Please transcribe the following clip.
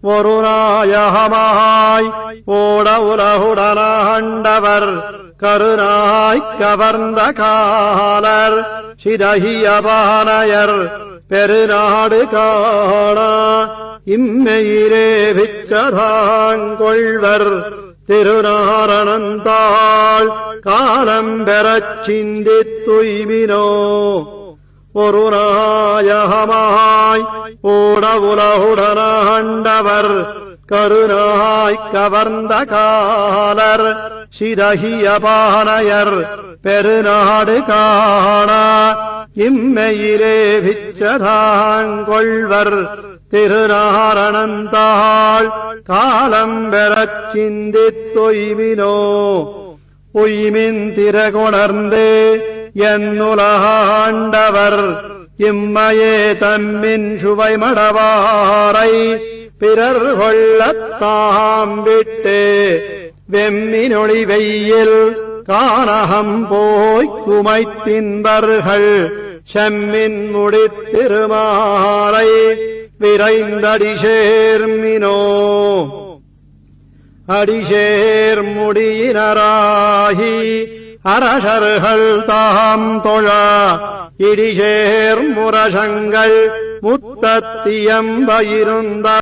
ஒரு நாயகமாய் ஓட உலகுடனாண்டவர் கருநாய்க் கவர்ந்த காலர் சிதகியபானையர் பெருநாடு காண இம்மையிலே விச்சதாங்கொள்வர் திருநாரணந்தாள் காலம் பெறச் சிந்தித் துய்மினோ. ஒரு நாயகமாய் ஓட உலகுடனாண்டவர் கருநாய்க் கவர்ந்த காலர் சிதகியபானையர் பெருநாடு காண இம்மையிலே விச்சதாங்கொள்வர் திருநாரணந்தாள் காலம் பெறச் சிந்தித் தொய்மினோ. உய்மின் திறகுணர்ந்து என்னுலகாண்டவர் இம்மையே தம்மின் சுவை மடவாரை பிறர் கொள்ளத்தாம் விட்டு வெம்மினொளி வெயில் கானகம் போய்க் குமைத்தின்பர்கள் செம்மின் முடித்திருமாலை விரைந்தடி சேர்மினோ. அடிசேர் முடியினராகி அரசர்கள் தாம் தொழ இடிசேர் முரசங்கள் முத்தத்தியம்ப இருந்த